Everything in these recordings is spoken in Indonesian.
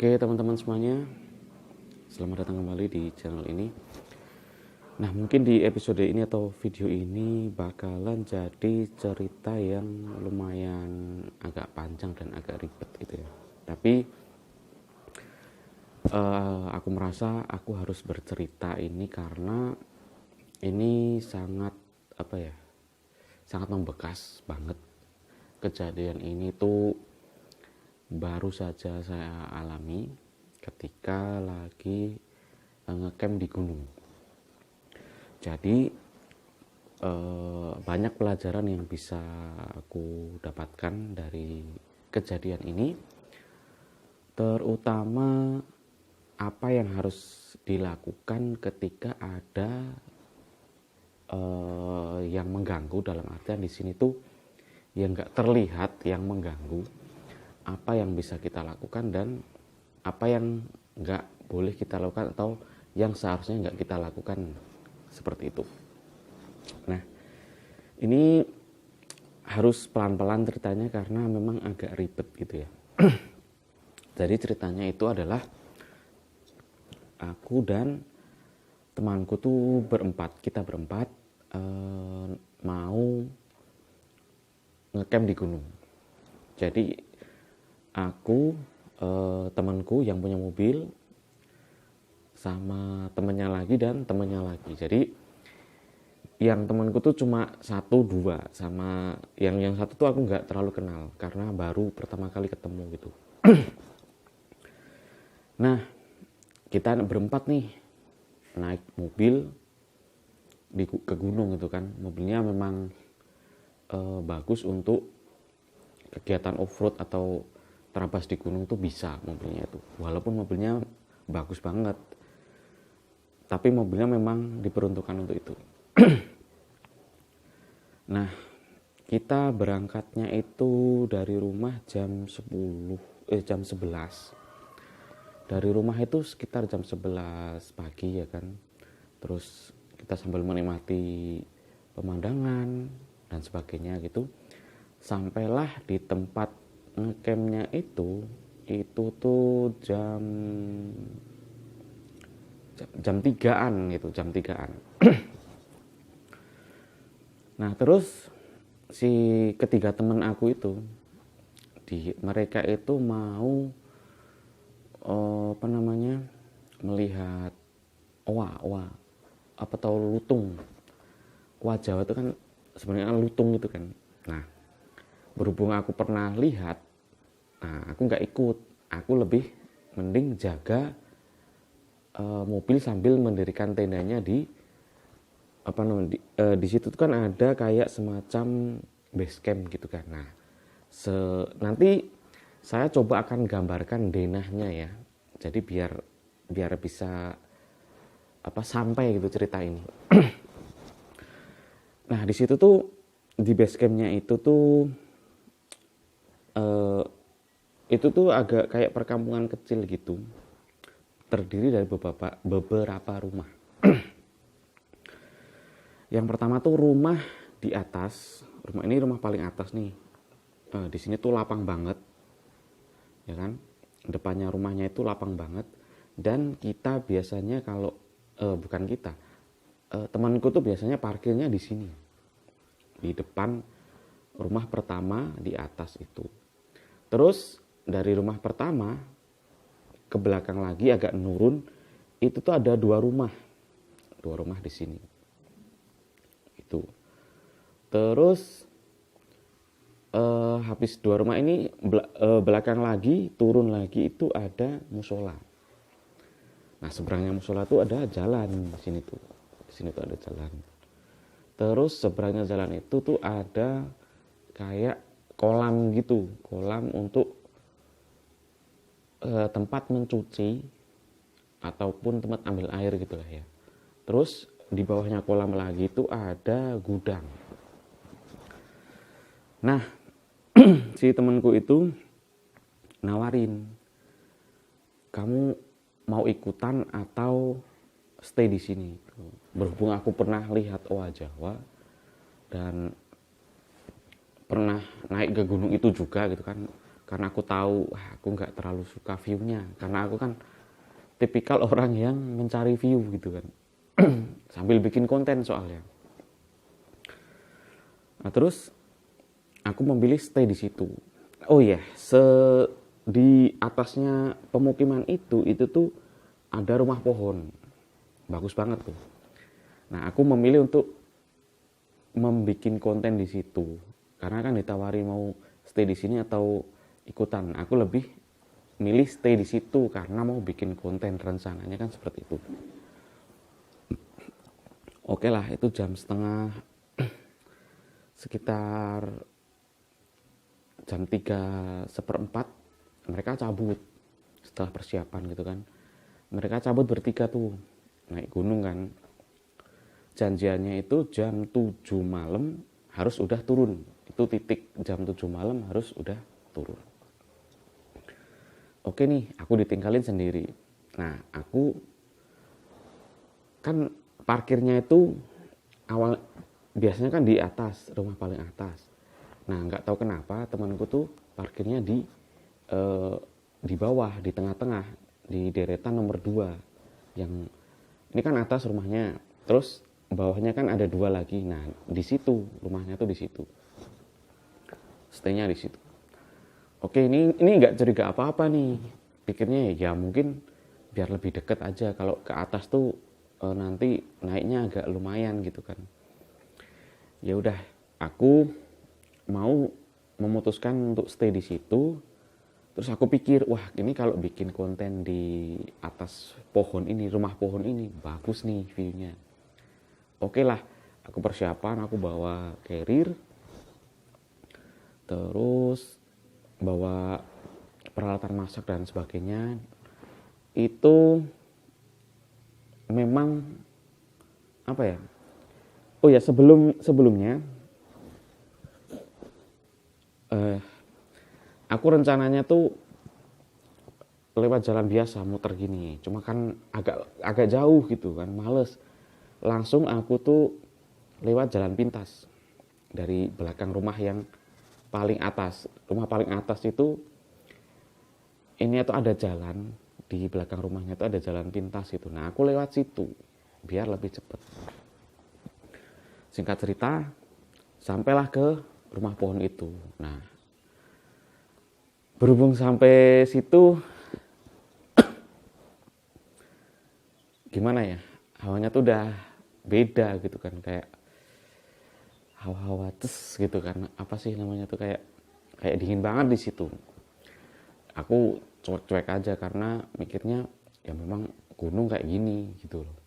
Oke teman-teman semuanya, selamat datang kembali di channel ini. Nah mungkin di episode ini atau video ini bakalan jadi cerita yang lumayan agak panjang dan agak ribet gitu ya. Tapi aku merasa aku harus bercerita ini karena ini sangat sangat membekas banget. Kejadian ini tuh baru saja saya alami ketika lagi ngecamp di gunung. Jadi banyak pelajaran yang bisa aku dapatkan dari kejadian ini, terutama apa yang harus dilakukan ketika ada yang mengganggu. Dalam artian di sini tuh yang nggak terlihat yang mengganggu, apa yang bisa kita lakukan dan apa yang nggak boleh kita lakukan atau yang seharusnya nggak kita lakukan, seperti itu. Nah ini harus pelan-pelan ceritanya karena memang agak ribet gitu ya. Jadi ceritanya itu adalah aku dan temanku tuh kita berempat mau ngecamp di gunung. Jadi aku, temanku yang punya mobil, sama temennya lagi dan temennya lagi. Jadi yang temanku tuh cuma 1-2, sama yang satu tuh aku nggak terlalu kenal karena baru pertama kali ketemu gitu. Nah kita berempat nih naik mobil ke gunung gitu kan. Mobilnya memang bagus untuk kegiatan off-road atau terabas di gunung tuh bisa mobilnya itu. Walaupun mobilnya bagus banget, tapi mobilnya memang diperuntukkan untuk itu. Nah, kita berangkatnya itu dari rumah jam 11. Dari rumah itu sekitar jam 11 pagi ya kan. Terus kita sambil menikmati pemandangan dan sebagainya gitu. Sampailah di tempat ngecampnya itu tuh jam 3-an gitu, jam 3-an. Nah terus si ketiga teman aku itu, mereka itu mau melihat owa apa tahu lutung. Owa Jawa itu kan sebenarnya lutung itu kan. Nah berhubung aku pernah lihat, nah aku nggak ikut, aku lebih mending jaga mobil sambil mendirikan tendanya di di situ kan ada kayak semacam base camp gitu kan. Nah nanti saya coba akan gambarkan denahnya ya, jadi biar bisa sampai gitu cerita ini. Nah di situ tuh di base campnya itu tuh agak kayak perkampungan kecil gitu, terdiri dari beberapa rumah. Yang pertama tuh rumah di atas, rumah ini rumah paling atas nih. Di sini tuh lapang banget, ya kan? Depannya rumahnya itu lapang banget. Dan kita biasanya kalau bukan kita, temanku tuh biasanya parkirnya di sini, di depan rumah pertama di atas itu. Terus dari rumah pertama ke belakang lagi agak nurun, itu tuh ada dua rumah di sini. Itu. Terus habis dua rumah ini belakang lagi turun lagi itu ada musola. Nah seberangnya musola tuh ada jalan di sini tuh. Di sini tuh ada jalan. Terus seberangnya jalan itu tuh ada kayak kolam gitu, kolam untuk tempat mencuci ataupun tempat ambil air gitu lah ya. Terus di bawahnya kolam lagi itu ada gudang. Nah si temanku itu nawarin, kamu mau ikutan atau stay di sini? Berhubung aku pernah lihat owa Jawa dan pernah naik ke gunung itu juga gitu kan, karena aku tahu aku nggak terlalu suka view-nya, karena aku kan tipikal orang yang mencari view gitu kan. Sambil bikin konten soalnya. Nah terus aku memilih stay di situ. Oh iya, di atasnya pemukiman itu tuh ada rumah pohon, bagus banget tuh. Nah aku memilih untuk membuat konten di situ, karena kan ditawari mau stay di sini atau ikutan. Aku lebih milih stay di situ karena mau bikin konten, rencananya kan seperti itu. Oke lah, itu jam setengah, sekitar jam 3:15 mereka cabut setelah persiapan gitu kan. Mereka cabut bertiga tuh naik gunung kan. Janjiannya itu jam 7 malam harus udah turun. Itu titik jam 7 malam harus udah turun. Oke nih, aku ditinggalin sendiri. Nah, aku kan parkirnya itu awal biasanya kan di atas, rumah paling atas. Nah, nggak tahu kenapa temanku tuh parkirnya di bawah, di tengah-tengah, di deretan nomor 2. Yang ini kan atas rumahnya, terus bawahnya kan ada 2 lagi. Nah, di situ rumahnya tuh di situ. Stay-nya di situ. Oke, ini nggak curiga apa-apa nih. Pikirnya ya mungkin biar lebih deket aja. Kalau ke atas tuh nanti naiknya agak lumayan gitu kan. Ya udah, aku mau memutuskan untuk stay di situ. Terus aku pikir, wah ini kalau bikin konten di atas pohon ini, rumah pohon ini, bagus nih view-nya. Oke lah, aku persiapan, aku bawa carrier, terus bawa peralatan masak dan sebagainya. Itu memang apa ya? Oh ya, sebelumnya aku rencananya tuh lewat jalan biasa muter gini, cuma kan agak jauh gitu kan, males. Langsung aku tuh lewat jalan pintas dari belakang rumah yang paling atas. Rumah paling atas itu ini tuh ada jalan di belakang rumahnya tuh ada jalan pintas itu. Nah aku lewat situ biar lebih cepet. Singkat cerita, sampailah ke rumah pohon itu. Nah berhubung sampai situ, gimana ya, hawanya tuh udah beda gitu kan, kayak hawa-hawa tes gitu kan, apa sih namanya tuh, kayak dingin banget di situ. Aku cuek-cuek aja karena mikirnya ya memang gunung kayak gini gitu loh.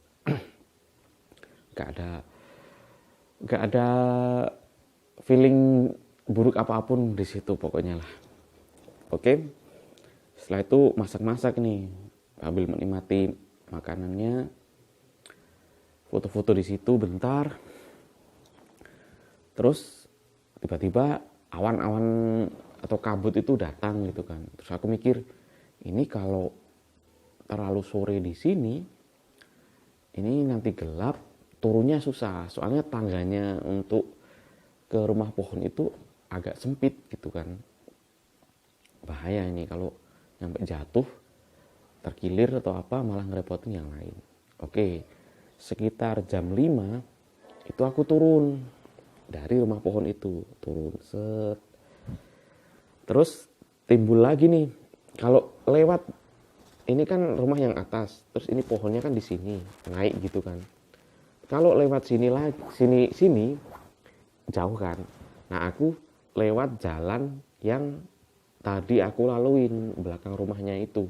Gak ada feeling buruk apapun di situ pokoknya lah. Oke, setelah itu masak-masak nih, sambil menikmati makanannya, foto-foto di situ bentar. Terus tiba-tiba awan-awan atau kabut itu datang gitu kan. Terus aku mikir, ini kalau terlalu sore di sini, ini nanti gelap, turunnya susah. Soalnya tangganya untuk ke rumah pohon itu agak sempit gitu kan. Bahaya ini kalau sampai jatuh, terkilir atau apa, malah ngerepotin yang lain. Oke, sekitar jam 5 itu aku turun dari rumah pohon itu, turun set. Terus timbul lagi nih, kalau lewat ini kan rumah yang atas, terus ini pohonnya kan di sini, naik gitu kan. Kalau lewat sini lagi, sini jauh kan. Nah, aku lewat jalan yang tadi aku laluin belakang rumahnya itu.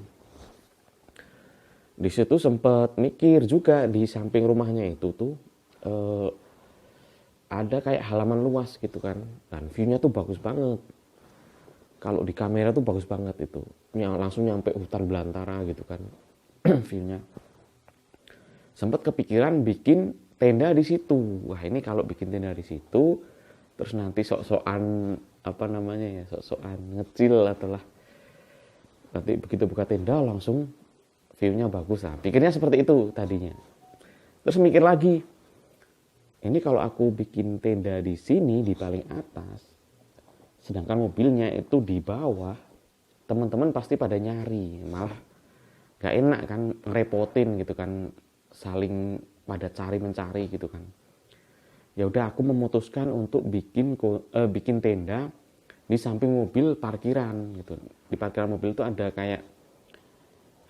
Di situ sempat mikir juga, di samping rumahnya itu tuh ada kayak halaman luas gitu kan, dan view-nya tuh bagus banget. Kalau di kamera tuh bagus banget itu, yang langsung nyampe hutan belantara gitu kan. View-nya. Sempat kepikiran bikin tenda di situ. Wah ini kalau bikin tenda di situ, terus nanti sok-sokan apa namanya ya, sok-sokan ngecil atau lah. Nanti begitu buka tenda langsung view-nya bagus lah. Pikirnya seperti itu tadinya. Terus mikir lagi, ini kalau aku bikin tenda di sini di paling atas, sedangkan mobilnya itu di bawah, teman-teman pasti pada nyari, malah gak enak kan, ngerepotin gitu kan, saling pada cari mencari gitu kan. Ya udah aku memutuskan untuk bikin tenda di samping mobil parkiran gitu. Di parkiran mobil itu ada kayak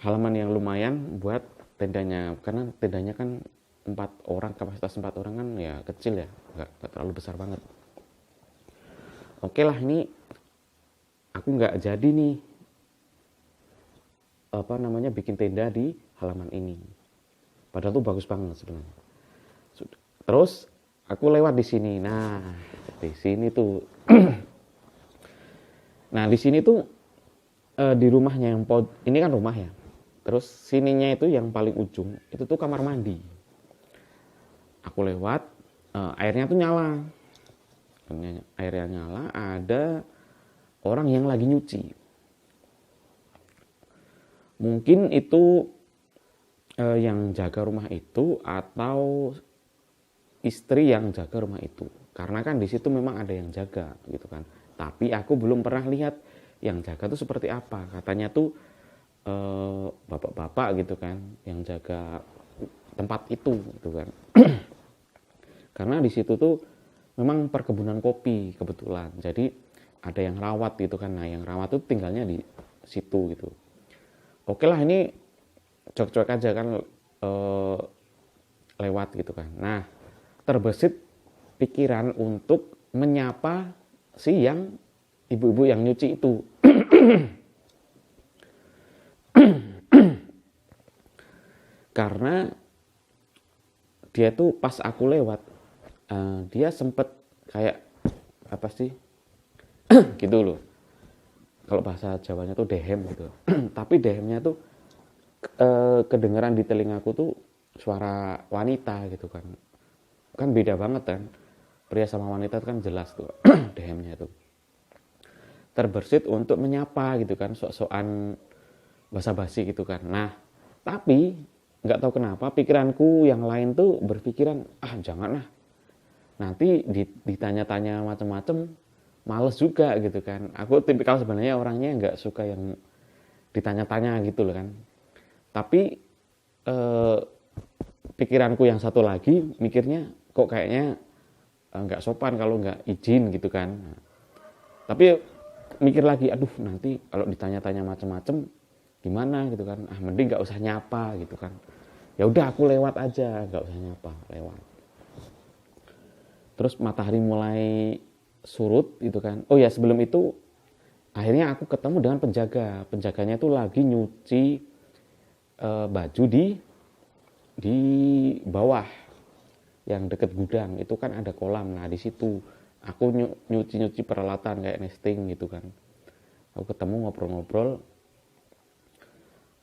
halaman yang lumayan buat tendanya, karena tendanya kan 4 orang, kapasitas 4 orang kan ya kecil ya, nggak terlalu besar banget. Oke lah, ini aku nggak jadi nih bikin tenda di halaman ini, padahal tuh bagus banget sebenarnya. Terus aku lewat di sini, nah di sini tuh nah di sini tuh di rumahnya yang ini kan rumah ya, terus sininya itu yang paling ujung itu tuh kamar mandi. Aku lewat, airnya tuh nyala, ada orang yang lagi nyuci. Mungkin itu yang jaga rumah itu atau istri yang jaga rumah itu, karena kan di situ memang ada yang jaga gitu kan. Tapi aku belum pernah lihat yang jaga tuh seperti apa. Katanya tuh bapak-bapak gitu kan yang jaga tempat itu gitu kan. Karena di situ tuh memang perkebunan kopi kebetulan, jadi ada yang rawat gitu kan. Nah yang rawat tuh tinggalnya di situ gitu. Oke lah, ini cuek-cuek aja kan, lewat gitu kan. Nah terbesit pikiran untuk menyapa si yang ibu-ibu yang nyuci itu. Karena dia tuh pas aku lewat, dia sempet kayak apa sih gitu loh, kalau bahasa Jawanya tuh dehem gitu. Tapi dehemnya tuh kedengeran di telingaku tuh suara wanita gitu kan. Kan beda banget kan, pria sama wanita kan jelas tuh dehemnya tuh. Terbersit untuk menyapa gitu kan, sok-sokan basa-basi gitu kan. Nah tapi nggak tahu kenapa pikiranku yang lain tuh berpikiran, janganlah, nanti ditanya-tanya macam-macam, males juga gitu kan. Aku tipikal sebenarnya orangnya nggak suka yang ditanya-tanya gitu loh kan. Tapi pikiranku yang satu lagi mikirnya kok kayaknya nggak sopan kalau nggak izin gitu kan. Tapi mikir lagi, aduh nanti kalau ditanya-tanya macam-macam gimana gitu kan. Mending nggak usah nyapa gitu kan. Ya udah aku lewat aja, nggak usah nyapa, lewat. Terus matahari mulai surut gitu kan. Oh ya, sebelum itu akhirnya aku ketemu dengan penjaganya itu lagi nyuci baju di bawah yang deket gudang itu kan ada kolam. Nah di situ aku nyuci peralatan kayak nesting gitu kan. Aku ketemu, ngobrol-ngobrol,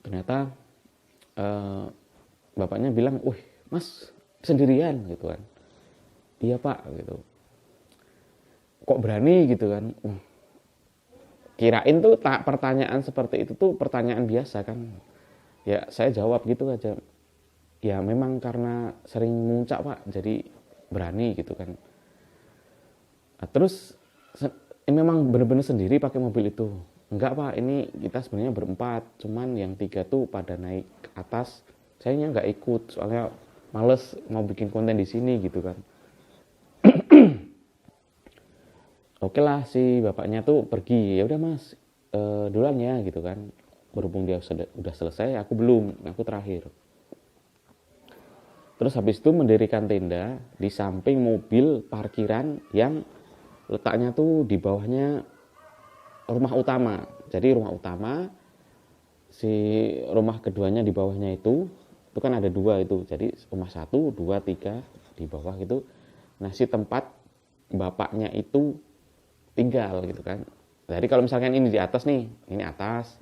ternyata bapaknya bilang, "Wih mas, sendirian?" gitu kan. "Iya pak," gitu. "Kok berani?" gitu kan. Kirain tuh pertanyaan seperti itu tuh pertanyaan biasa kan. Ya saya jawab gitu aja, ya memang karena sering muncak pak, jadi berani gitu kan. Nah, terus memang benar-benar sendiri pakai mobil itu? Enggak pak, ini kita sebenarnya berempat, cuman yang 3 tuh pada naik ke atas, sayanya nggak ikut soalnya males mau bikin konten di sini gitu kan. Oke lah, si bapaknya tuh pergi. Ya udah mas, duluan ya gitu kan. Berhubung dia udah selesai, aku belum, aku terakhir. Terus habis itu mendirikan tenda di samping mobil parkiran yang letaknya tuh di bawahnya rumah utama. Jadi rumah utama, si rumah keduanya di bawahnya itu kan ada 2 itu. Jadi rumah 1, 2, 3 di bawah gitu. Nah si tempat bapaknya itu tinggal gitu kan. Jadi kalau misalkan ini di atas nih, ini atas,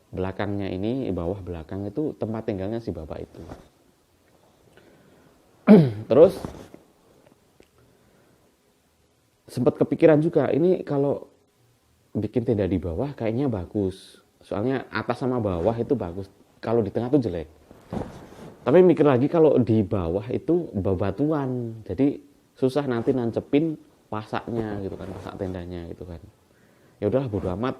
belakangnya ini, bawah belakang itu tempat tinggalnya si bapak itu. Terus sempat kepikiran juga, ini kalau bikin tenda di bawah kayaknya bagus. Soalnya atas sama bawah itu bagus, kalau di tengah tuh jelek. Tapi mikir lagi kalau di bawah itu bebatuan, jadi susah nanti nancepin pasaknya gitu kan, pasak tendanya gitu kan. Ya udahlah bodo amat,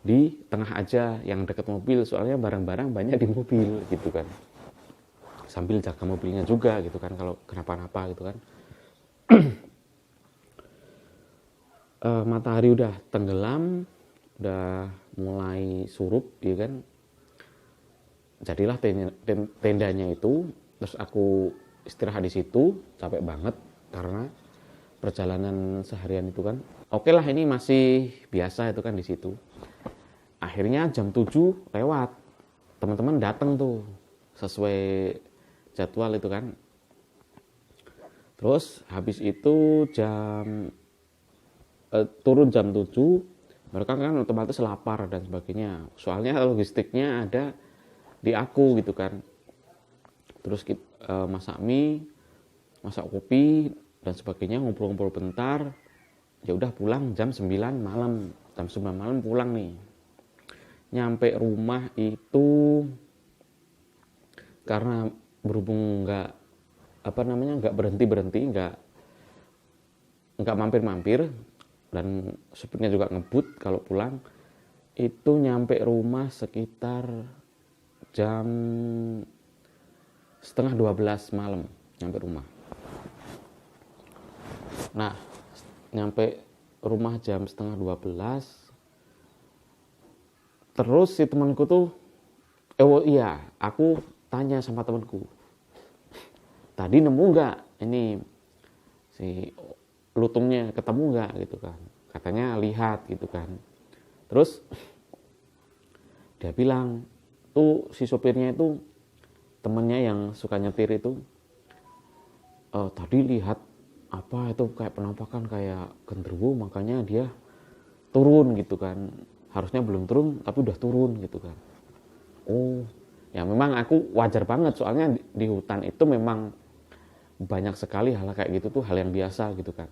di tengah aja yang deket mobil, soalnya barang-barang banyak di mobil gitu kan, sambil jaga mobilnya juga gitu kan kalau kenapa-napa gitu kan. Matahari udah tenggelam, udah mulai surup ya kan, jadilah tendanya itu. Terus aku istirahat di situ, capek banget karena perjalanan seharian itu kan. Oke lah, ini masih biasa itu kan di situ. Akhirnya jam 7 lewat, teman-teman datang tuh sesuai jadwal itu kan. Terus habis itu turun jam 7, mereka kan otomatis lapar dan sebagainya. Soalnya logistiknya ada di aku gitu kan. Terus kita masak mie, masak kopi dan sebagainya, ngobrol-ngobrol bentar. Ya udah pulang jam 9 malam. Jam 9 malam pulang nih. Nyampe rumah itu karena berhubung nggak berhenti, nggak mampir-mampir, dan supirnya juga ngebut kalau pulang, itu nyampe rumah sekitar jam setengah 12 malam nyampe rumah. Nah, nyampe rumah jam setengah 12, terus si temanku tuh, aku tanya sama temanku, tadi nemu nggak ini si lutungnya, ketemu nggak gitu kan. Katanya lihat gitu kan. Terus dia bilang tuh si sopirnya itu, temennya yang suka nyetir itu, tadi lihat apa itu kayak penampakan kayak genderuwo, makanya dia turun gitu kan. Harusnya belum turun tapi udah turun gitu kan. Oh ya, memang aku wajar banget, soalnya di hutan itu memang banyak sekali hal kayak gitu tuh, hal yang biasa gitu kan.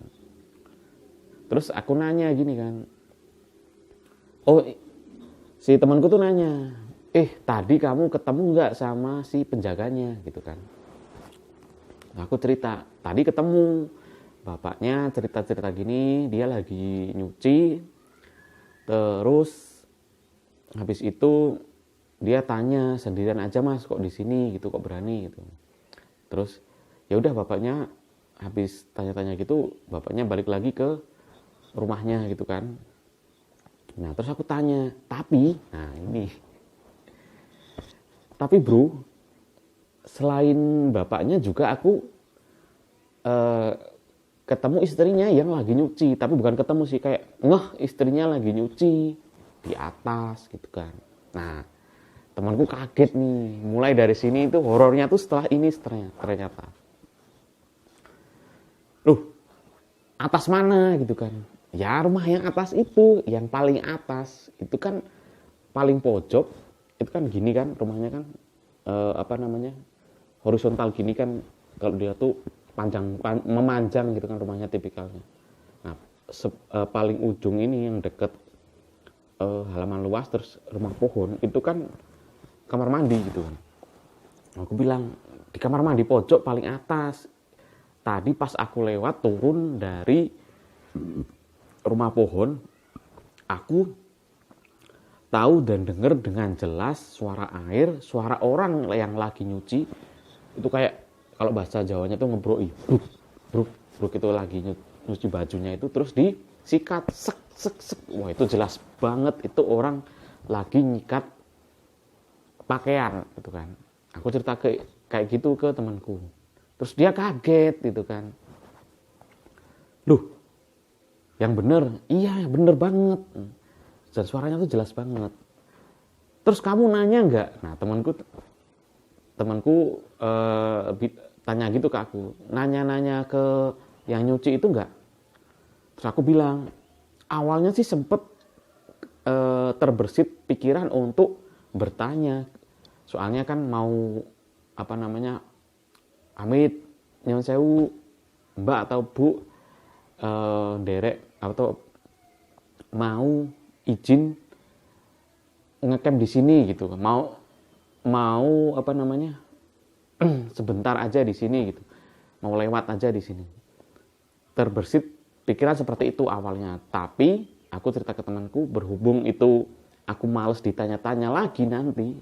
Terus aku nanya gini kan, si temanku tuh nanya, tadi kamu ketemu nggak sama si penjaganya gitu kan. Nah, aku cerita, tadi ketemu, bapaknya cerita-cerita gini, dia lagi nyuci, terus habis itu dia tanya, sendirian aja mas kok di sini gitu, kok berani gitu. Terus ya udah, bapaknya habis tanya-tanya gitu, bapaknya balik lagi ke rumahnya gitu kan. Nah terus aku tanya, tapi bro, selain bapaknya juga aku ketemu istrinya yang lagi nyuci, tapi bukan ketemu sih, kayak istrinya lagi nyuci di atas gitu kan. Nah temanku kaget nih, mulai dari sini itu horornya tuh setelah ini ternyata. Loh, atas mana gitu kan. Ya rumah yang atas itu, yang paling atas itu kan paling pojok, itu kan gini kan rumahnya kan, horizontal gini kan, kalau dia tuh memanjang gitu kan rumahnya tipikalnya. Nah paling ujung ini yang deket halaman luas, terus rumah pohon itu kan kamar mandi gitu kan. Aku bilang, di kamar mandi pojok paling atas. Tadi pas aku lewat turun dari rumah pohon, aku tahu dan dengar dengan jelas suara air, suara orang yang lagi nyuci. Itu kayak kalau bahasa Jawanya tuh ngebroi, bruk itu lagi nyuci bajunya itu, terus disikat sek. Wah itu jelas banget, itu orang lagi nyikat pakaian gitu kan. Aku cerita kayak gitu ke temanku, terus dia kaget gitu kan. Loh, yang bener? Iya bener banget, dan suaranya tuh jelas banget. Terus kamu nanya nggak? Nah temanku tanya gitu ke aku, nanya ke yang nyuci itu nggak? Terus aku bilang, awalnya sih sempet terbersit pikiran untuk bertanya, soalnya kan mau amit nyon sewu mbak atau bu, derek atau mau izin ngecamp di sini gitu, mau sebentar aja di sini gitu, mau lewat aja di sini. Terbersit pikiran seperti itu awalnya, tapi aku cerita ke temanku, berhubung itu aku males ditanya-tanya lagi nanti.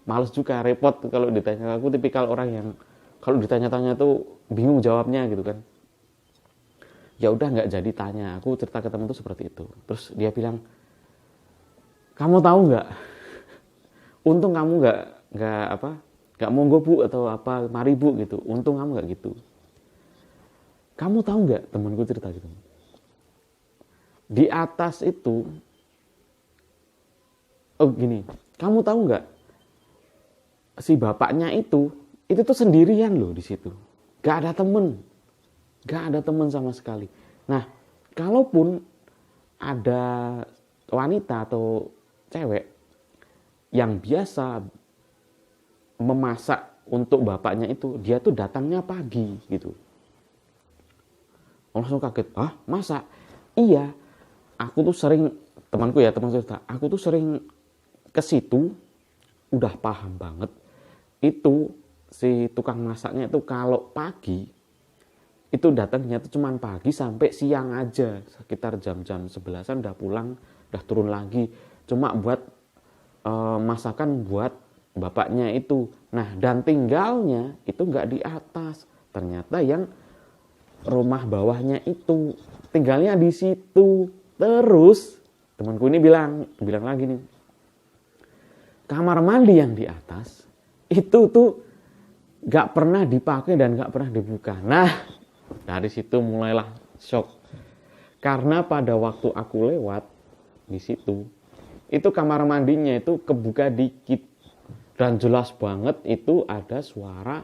Males juga, repot kalau ditanya. Aku tipikal orang yang kalau ditanya-tanya tuh bingung jawabnya gitu kan. Ya udah nggak jadi tanya. Aku cerita ke temen tuh seperti itu. Terus dia bilang, kamu tahu nggak? Untung kamu nggak monggo bu atau apa, mari bu gitu. Untung kamu nggak gitu. Kamu tahu nggak? Temanku cerita gitu. Di atas itu, oh gini, kamu tahu nggak? Si bapaknya itu tuh sendirian loh di situ. Gak ada temen sama sekali. Nah, kalaupun ada wanita atau cewek yang biasa memasak untuk bapaknya itu, dia tuh datangnya pagi gitu. Langsung kaget, ah masak? Iya, aku tuh sering, teman cerita, aku tuh sering ke situ, udah paham banget. Itu si tukang masaknya itu kalau pagi, itu datangnya tuh cuman pagi sampai siang aja, sekitar jam-jam 11-an udah pulang, udah turun lagi, cuma buat masakan buat bapaknya itu. Nah, dan tinggalnya itu nggak di atas, ternyata yang rumah bawahnya itu tinggalnya di situ. Terus temanku ini bilang lagi nih, kamar mandi yang di atas itu tuh nggak pernah dipakai dan nggak pernah dibuka. Nah, dari situ mulailah shock. Karena pada waktu aku lewat di situ, itu kamar mandinya itu kebuka dikit. Dan jelas banget itu ada suara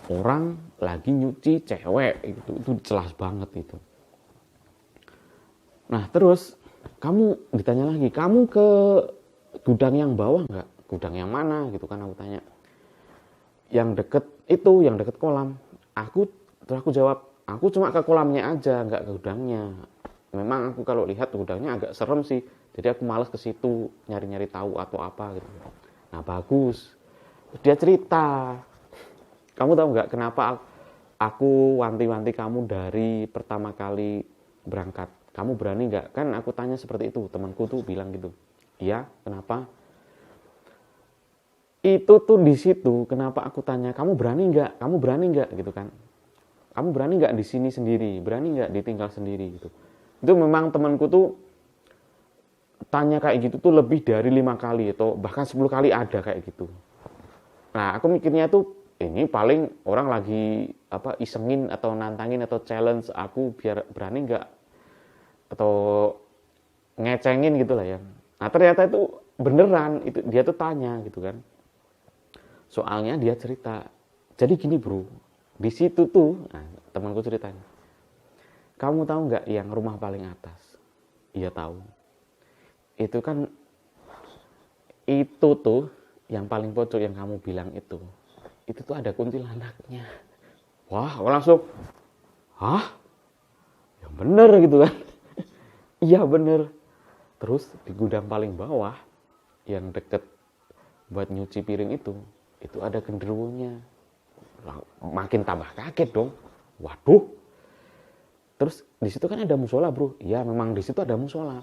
orang lagi nyuci cewek. Itu jelas banget itu. Nah terus, kamu ditanya lagi, kamu ke gudang yang bawah nggak? Gudang yang mana gitu kan aku tanya. Yang deket kolam. Terus aku jawab, aku cuma ke kolamnya aja, nggak ke gudangnya. Memang aku kalau lihat gudangnya agak serem sih, jadi aku malas ke situ nyari-nyari tahu atau apa gitu. Nah bagus, dia cerita, kamu tahu nggak kenapa aku wanti-wanti kamu dari pertama kali berangkat? Kamu berani nggak? Kan aku tanya seperti itu, temanku tuh bilang gitu. Iya, kenapa? Itu tuh di situ, kenapa aku tanya, kamu berani nggak? Kamu berani nggak gitu kan? Kamu berani nggak di sini sendiri? Berani nggak ditinggal sendiri gitu? Itu memang temanku tuh tanya kayak gitu tuh lebih dari 5 kali atau bahkan 10 kali ada kayak gitu. Nah, aku mikirnya tuh ini paling orang lagi isengin atau nantangin atau challenge aku biar berani nggak atau ngecengin gitu lah ya. Nah, ternyata itu beneran, itu dia tuh tanya gitu kan. Soalnya dia cerita. Jadi gini, Bro. Di situ tuh, nah, temanku ceritanya. Kamu tahu nggak yang rumah paling atas? Iya tahu. Itu kan, itu tuh yang paling pojok yang kamu bilang itu tuh ada kuntilanaknya. Wah, aku langsung, hah? Ya bener gitu kan? Iya bener. Terus di gudang paling bawah yang deket buat nyuci piring itu ada genderuwonya. Makin tambah kaget dong. Waduh. Terus di situ kan ada musola, Bro. Iya, memang di situ ada musola.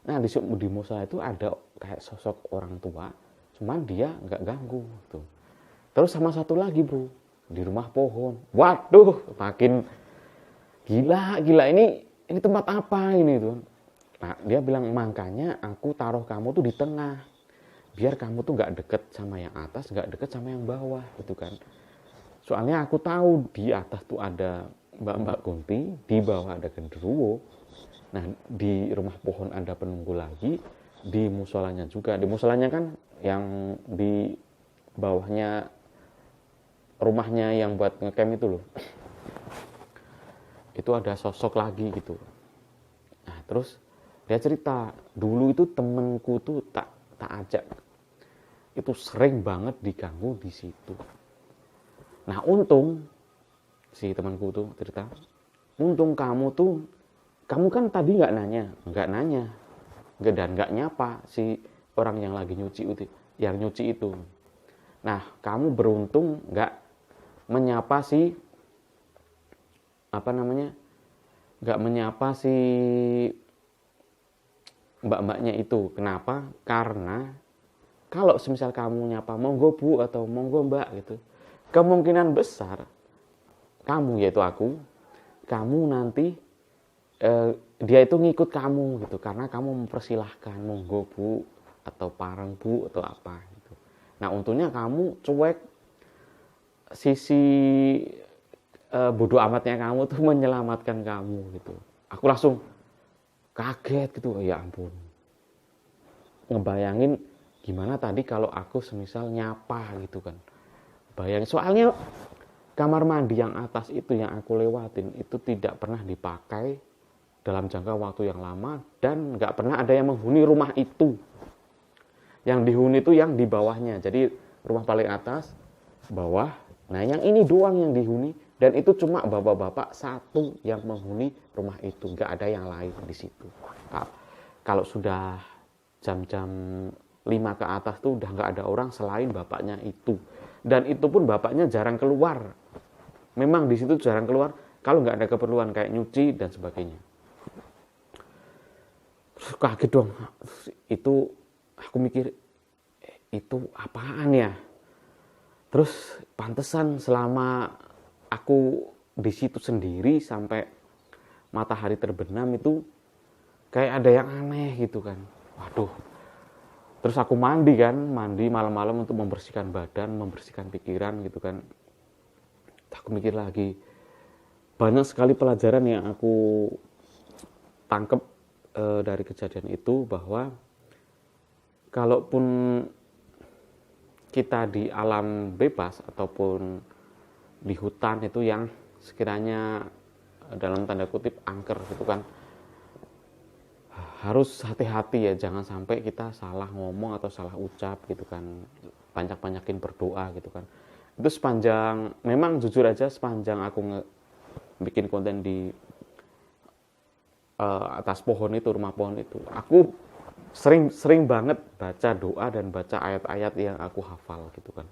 Nah, di musola itu ada kayak sosok orang tua, cuman dia nggak ganggu tuh. Terus sama satu lagi, Bro, di rumah pohon. Waduh, makin gila ini tempat apa ini tuh. Nah, dia bilang, makanya aku taruh kamu tuh di tengah, biar kamu tuh nggak deket sama yang atas, nggak deket sama yang bawah gitu kan. Soalnya aku tahu di atas tuh ada mbak-mbak kunti, di bawah ada genderuwo. Nah, di rumah pohon ada penunggu lagi, di musolanya juga. Di musolanya kan yang di bawahnya rumahnya yang buat ngecamp itu loh. Itu ada sosok lagi gitu. Nah, terus dia cerita, dulu itu temenku tuh tak ajak. Itu sering banget diganggu di situ. Nah, untung si temanku tuh cerita, untung kamu kan tadi nggak nanya, dan nggak nyapa si orang yang lagi nyuci itu. Nah, kamu beruntung nggak menyapa nggak menyapa si mbak-mbaknya itu. Kenapa? Karena kalau semisal kamu nyapa monggo bu atau monggo mbak gitu, kemungkinan besar kamu, yaitu aku, kamu nanti dia itu ngikut kamu gitu, karena kamu mempersilahkan monggo bu atau parang bu atau apa gitu. Nah untungnya kamu cuek, sisi bodoh amatnya kamu tuh menyelamatkan kamu gitu. Aku langsung kaget gitu, ya ampun, ngebayangin gimana tadi kalau aku semisal nyapa gitu kan. Bayangin, soalnya kamar mandi yang atas itu yang aku lewatin itu tidak pernah dipakai dalam jangka waktu yang lama, dan nggak pernah ada yang menghuni rumah itu. Yang dihuni itu yang di bawahnya, jadi rumah paling atas, bawah. Nah yang ini doang yang dihuni, dan itu cuma bapak-bapak satu yang menghuni rumah itu, nggak ada yang lain di situ. Kalau sudah jam-jam 5 ke atas tuh udah nggak ada orang selain bapaknya itu, dan itu pun bapaknya jarang keluar. Memang di situ jarang keluar kalau nggak ada keperluan kayak nyuci dan sebagainya. Kaget dong, itu aku mikir itu apaan ya. Terus pantesan selama aku di situ sendiri sampai matahari terbenam itu kayak ada yang aneh gitu kan. Waduh. Terus aku mandi malam-malam untuk membersihkan badan, membersihkan pikiran gitu kan. Aku mikir lagi, banyak sekali pelajaran yang aku tangkep dari kejadian itu, bahwa kalaupun kita di alam bebas ataupun di hutan itu yang sekiranya dalam tanda kutip angker gitu kan, harus hati-hati ya, jangan sampai kita salah ngomong atau salah ucap gitu kan, banyak-banyakin berdoa gitu kan. Itu sepanjang, memang jujur aja sepanjang aku bikin konten di atas pohon itu, rumah pohon itu, aku sering banget baca doa dan baca ayat-ayat yang aku hafal gitu kan.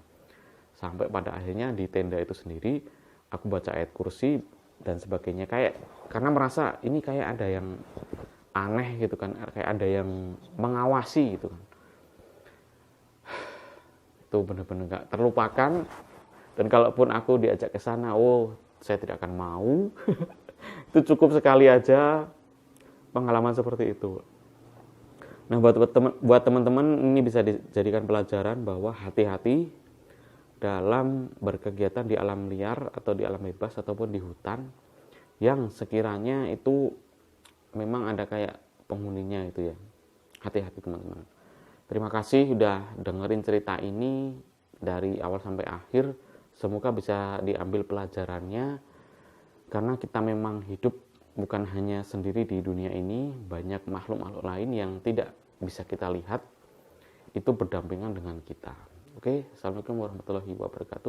Sampai pada akhirnya di tenda itu sendiri aku baca ayat kursi dan sebagainya, kayak karena merasa ini kayak ada yang aneh gitu kan, kayak ada yang mengawasi gitu kan. Itu benar-benar gak terlupakan, dan kalaupun aku diajak ke sana, saya tidak akan mau. Itu cukup sekali aja pengalaman seperti itu. Nah buat teman-teman ini bisa dijadikan pelajaran bahwa hati-hati dalam berkegiatan di alam liar atau di alam bebas ataupun di hutan yang sekiranya itu memang ada kayak penghuninya itu ya. Hati-hati teman-teman. Terima kasih sudah dengerin cerita ini dari awal sampai akhir. Semoga bisa diambil pelajarannya, karena kita memang hidup bukan hanya sendiri di dunia ini, banyak makhluk-makhluk lain yang tidak bisa kita lihat, itu berdampingan dengan kita. Oke, assalamualaikum warahmatullahi wabarakatuh.